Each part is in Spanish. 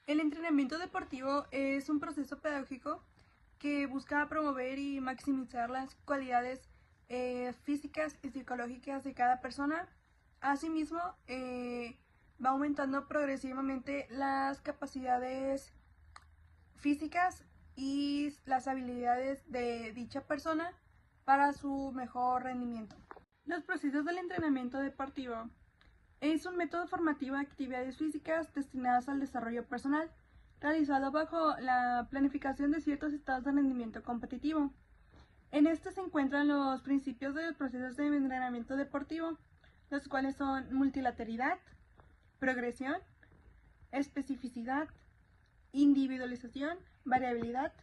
El entrenamiento deportivo es un proceso pedagógico que busca promover y maximizar las cualidades físicas y psicológicas de cada persona. Asimismo, va aumentando progresivamente las capacidades físicas y las habilidades de dicha persona para su mejor rendimiento. Los procesos del entrenamiento deportivo es un método formativo de actividades físicas destinadas al desarrollo personal, realizado bajo la planificación de ciertos estados de rendimiento competitivo. En este se encuentran los principios de los procesos de entrenamiento deportivo, los cuales son multilateralidad, progresión, especificidad, individualización, variabilidad,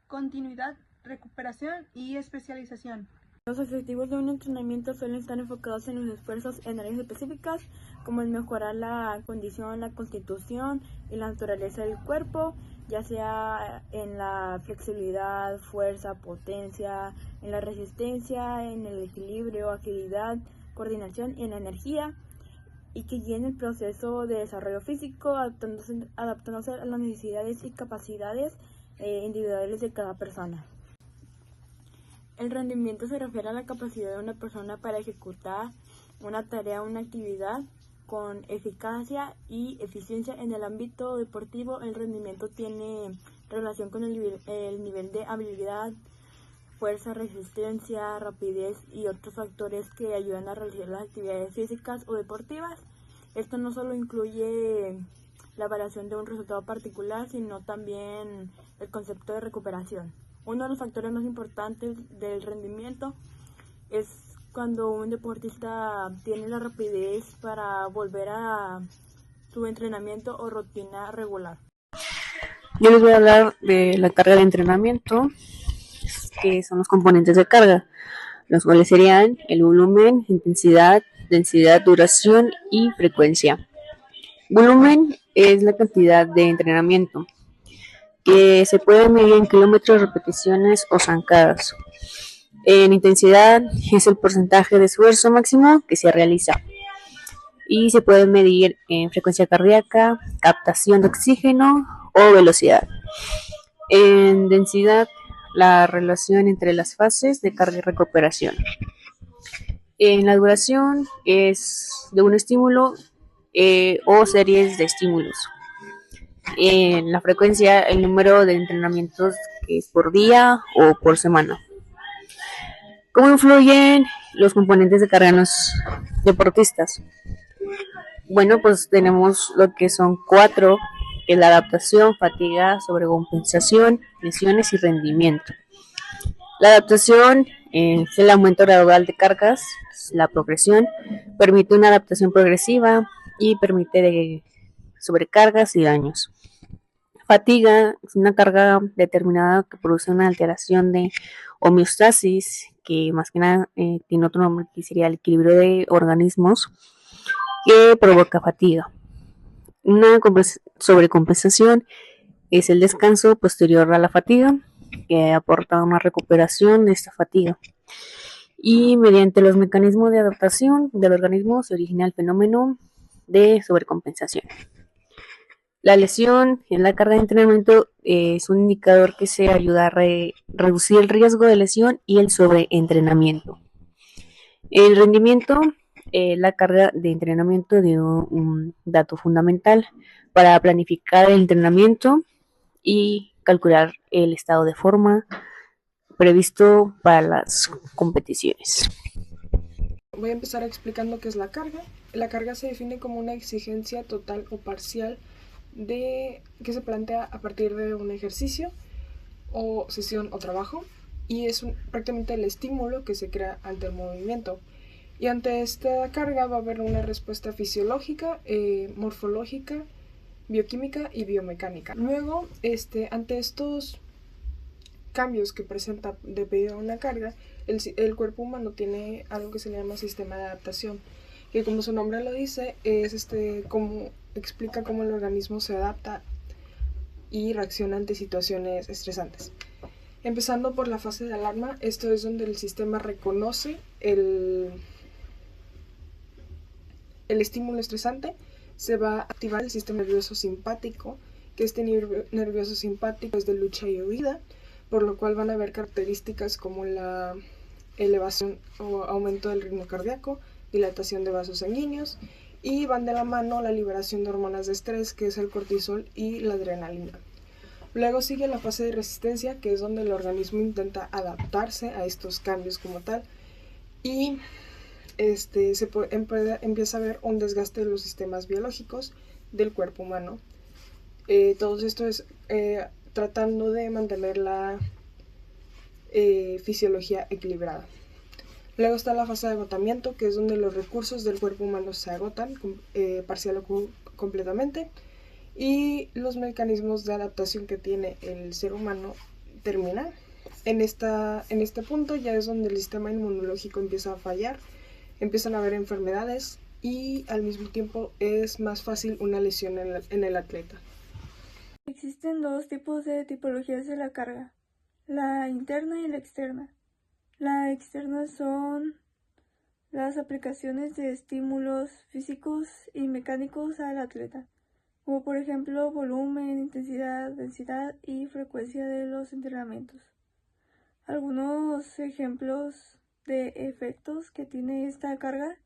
continuidad, recuperación y especialización. Los objetivos de un entrenamiento suelen estar enfocados en los esfuerzos en áreas específicas, como el mejorar la condición, la constitución y la naturaleza del cuerpo, ya sea en la flexibilidad, fuerza, potencia, en la resistencia, en el equilibrio, agilidad, coordinación y en la energía, y que guíen el proceso de desarrollo físico, adaptándose a las necesidades y capacidades individuales de cada persona. El rendimiento se refiere a la capacidad de una persona para ejecutar una tarea o una actividad con eficacia y eficiencia. En el ámbito deportivo, el rendimiento tiene relación con el nivel de habilidad, fuerza, resistencia, rapidez y otros factores que ayudan a realizar las actividades físicas o deportivas. Esto no solo incluye la variación de un resultado particular, sino también el concepto de recuperación. Uno de los factores más importantes del rendimiento es cuando un deportista tiene la rapidez para volver a su entrenamiento o rutina regular. Yo les voy a hablar de la carga de entrenamiento, que son los componentes de carga, los cuales serían el volumen, intensidad, densidad, duración y frecuencia. Volumen es la cantidad de entrenamiento, que se puede medir en kilómetros, repeticiones o zancadas. En intensidad es el porcentaje de esfuerzo máximo que se realiza y se puede medir en frecuencia cardíaca, captación de oxígeno o velocidad. En densidad, la relación entre las fases de carga y recuperación. En la duración es de un estímulo o series de estímulos. En la frecuencia, el número de entrenamientos que es por día o por semana. ¿Cómo influyen los componentes de carga en los deportistas? Bueno, pues tenemos lo que son 4, que es la adaptación, fatiga, sobrecompensación, lesiones y rendimiento. La adaptación es el aumento gradual de cargas, la progresión, permite una adaptación progresiva y permite de sobrecargas y daños. Fatiga es una carga determinada que produce una alteración de homeostasis, que más que nada tiene otro nombre que sería el equilibrio de organismos, que provoca fatiga. Una sobrecompensación es el descanso posterior a la fatiga, que aporta una recuperación de esta fatiga. Y mediante los mecanismos de adaptación del organismo se origina el fenómeno de sobrecompensación. La lesión en la carga de entrenamiento es un indicador que se ayuda a reducir el riesgo de lesión y el sobreentrenamiento. El rendimiento es la carga de entrenamiento de un dato fundamental para planificar el entrenamiento y calcular el estado de forma previsto para las competiciones. Voy a empezar explicando qué es la carga. La carga se define como una exigencia total o parcial que se plantea a partir de un ejercicio o sesión o trabajo, y es prácticamente el estímulo que se crea ante el movimiento. Y ante esta carga va a haber una respuesta fisiológica, morfológica, bioquímica y biomecánica. Luego, ante estos cambios que presenta debido a una carga, el cuerpo humano tiene algo que se llama sistema de adaptación, que como su nombre lo dice, es como explica cómo el organismo se adapta y reacciona ante situaciones estresantes. Empezando por la fase de alarma, esto es donde el sistema reconoce el estímulo estresante, se va a activar el sistema nervioso simpático que este nervioso simpático es de lucha y huida, por lo cual van a haber características como la elevación o aumento del ritmo cardíaco, dilatación de vasos sanguíneos, y van de la mano la liberación de hormonas de estrés, que es el cortisol y la adrenalina. Luego sigue la fase de resistencia, que es donde el organismo intenta adaptarse a estos cambios como tal, y empieza a haber un desgaste de los sistemas biológicos del cuerpo humano. Todo esto es tratando de mantener la fisiología equilibrada. Luego está la fase de agotamiento, que es donde los recursos del cuerpo humano se agotan parcial o completamente, y los mecanismos de adaptación que tiene el ser humano terminan. En este punto ya es donde el sistema inmunológico empieza a fallar, empiezan a haber enfermedades y al mismo tiempo es más fácil una lesión en el atleta. Existen dos tipos de tipologías de la carga, la interna y la externa. La externa son las aplicaciones de estímulos físicos y mecánicos al atleta, como por ejemplo volumen, intensidad, densidad y frecuencia de los entrenamientos. Algunos ejemplos de efectos que tiene esta carga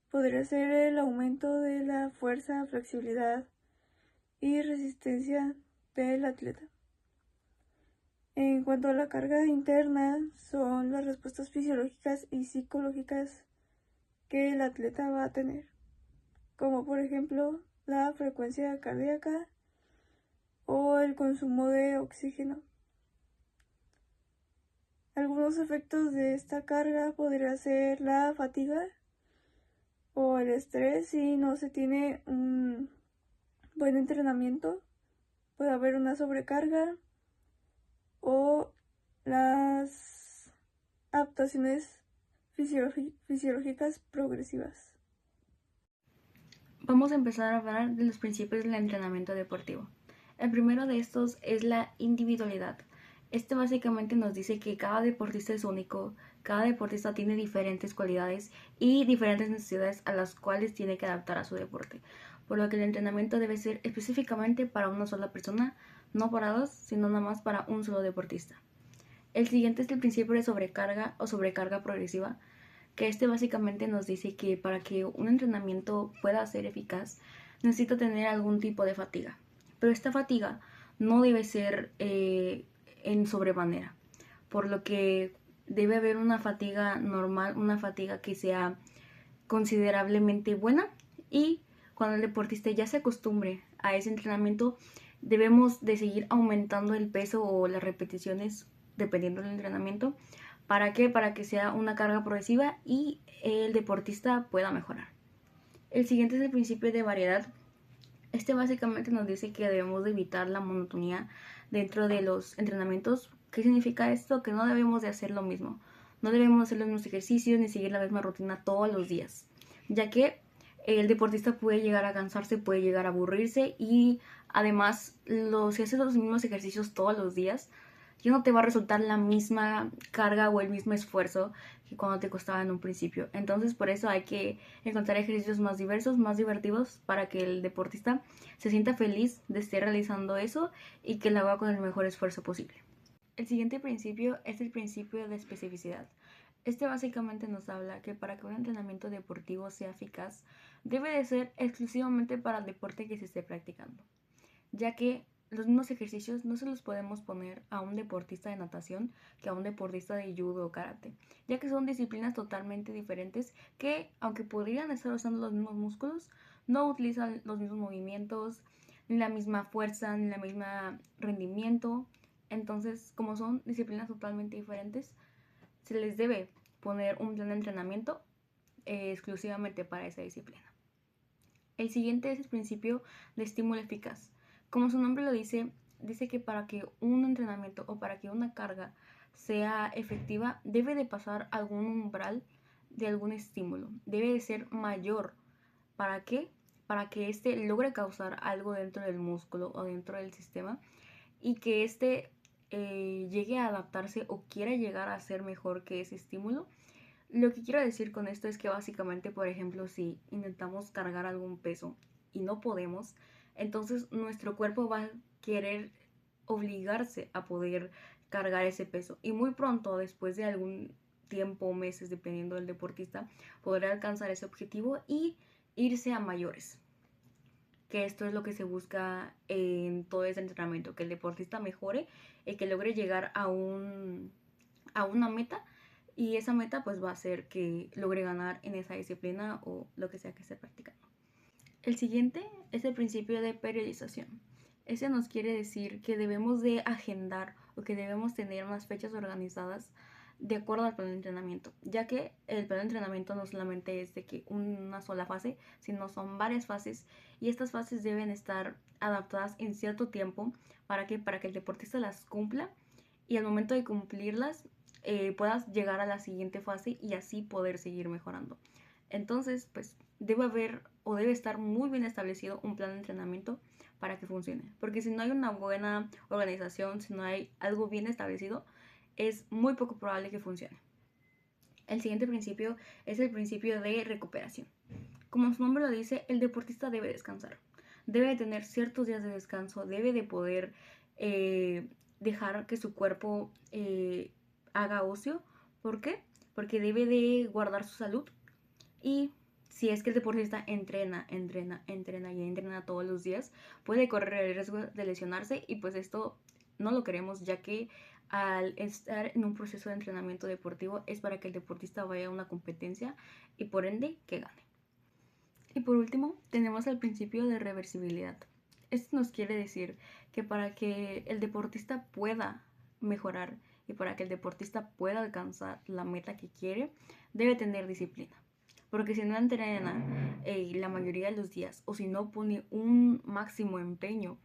podría ser el aumento de la fuerza, flexibilidad y resistencia del atleta. En cuanto a la carga interna, son las respuestas fisiológicas y psicológicas que el atleta va a tener, como por ejemplo la frecuencia cardíaca o el consumo de oxígeno. Algunos efectos de esta carga podría ser la fatiga o el estrés si no se tiene un buen entrenamiento. Puede haber una sobrecarga o las adaptaciones fisiológicas progresivas. Vamos a empezar a hablar de los principios del entrenamiento deportivo. El primero de estos es la individualidad. Este básicamente nos dice que cada deportista es único, cada deportista tiene diferentes cualidades y diferentes necesidades a las cuales tiene que adaptar a su deporte, por lo que el entrenamiento debe ser específicamente para una sola persona, no para dos, sino nada más para un solo deportista. El siguiente es el principio de sobrecarga o sobrecarga progresiva, que este básicamente nos dice que para que un entrenamiento pueda ser eficaz, necesita tener algún tipo de fatiga, pero esta fatiga no debe ser en sobremanera, por lo que debe haber una fatiga normal, una fatiga que sea considerablemente buena, y cuando el deportista ya se acostumbre a ese entrenamiento, debemos de seguir aumentando el peso o las repeticiones dependiendo del entrenamiento. ¿Para qué? Para que sea una carga progresiva y el deportista pueda mejorar. El siguiente es el principio de variedad. Este básicamente nos dice que debemos de evitar la monotonía dentro de los entrenamientos. ¿Qué significa esto? Que no debemos de hacer lo mismo. No debemos hacer los mismos ejercicios ni seguir la misma rutina todos los días, ya que el deportista puede llegar a cansarse, puede llegar a aburrirse, y además si haces los mismos ejercicios todos los días, ya no te va a resultar la misma carga o el mismo esfuerzo que cuando te costaba en un principio. Entonces por eso hay que encontrar ejercicios más diversos, más divertidos, para que el deportista se sienta feliz de estar realizando eso y que lo haga con el mejor esfuerzo posible. El siguiente principio es el principio de especificidad. Este básicamente nos habla que para que un entrenamiento deportivo sea eficaz, debe de ser exclusivamente para el deporte que se esté practicando, ya que los mismos ejercicios no se los podemos poner a un deportista de natación que a un deportista de judo o karate, ya que son disciplinas totalmente diferentes que, aunque podrían estar usando los mismos músculos, no utilizan los mismos movimientos, ni la misma fuerza, ni la misma rendimiento. Entonces, como son disciplinas totalmente diferentes, se les debe poner un plan de entrenamiento exclusivamente para esa disciplina. El siguiente es el principio de estímulo eficaz. Como su nombre lo dice que para que un entrenamiento o para que una carga sea efectiva, debe de pasar algún umbral de algún estímulo. Debe de ser mayor. ¿Para qué? Para que éste logre causar algo dentro del músculo o dentro del sistema, y que éste llegue a adaptarse o quiera llegar a ser mejor que ese estímulo. Lo que quiero decir con esto es que básicamente, por ejemplo, si intentamos cargar algún peso y no podemos, Entonces nuestro cuerpo va a querer obligarse a poder cargar ese peso. Y muy pronto, después de algún tiempo o meses, dependiendo del deportista, podrá alcanzar ese objetivo y irse a mayores. Que esto es lo que se busca en todo ese entrenamiento, que el deportista mejore y que logre llegar a una meta, y esa meta pues va a hacer que logre ganar en esa disciplina o lo que sea que esté practicando. El siguiente es el principio de periodización. Ese nos quiere decir que debemos de agendar o que debemos tener unas fechas organizadas de acuerdo al plan de entrenamiento, ya que el plan de entrenamiento no solamente es de que una sola fase, sino son varias fases, y estas fases deben estar adaptadas en cierto tiempo para que el deportista las cumpla, y al momento de cumplirlas puedas llegar a la siguiente fase y así poder seguir mejorando. Entonces, pues debe haber o debe estar muy bien establecido un plan de entrenamiento para que funcione. Porque si no hay una buena organización, si no hay algo bien establecido, es muy poco probable que funcione. El siguiente principio es el principio de recuperación. Como su nombre lo dice, el deportista debe descansar. Debe tener ciertos días de descanso, debe de poder dejar que su cuerpo haga ocio. ¿Por qué? Porque debe de guardar su salud. Y si es que el deportista entrena todos los días, puede correr el riesgo de lesionarse, y pues esto no lo queremos, ya que al estar en un proceso de entrenamiento deportivo es para que el deportista vaya a una competencia y por ende que gane. Y por último tenemos el principio de reversibilidad. Esto nos quiere decir que para que el deportista pueda mejorar y para que el deportista pueda alcanzar la meta que quiere, debe tener disciplina. Porque si no entrena la mayoría de los días, o si no pone un máximo empeño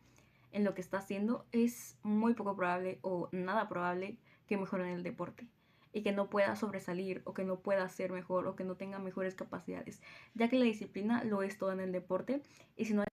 en lo que está haciendo, es muy poco probable o nada probable que mejore en el deporte y que no pueda sobresalir o que no pueda ser mejor o que no tenga mejores capacidades, ya que la disciplina lo es todo en el deporte, y si no hay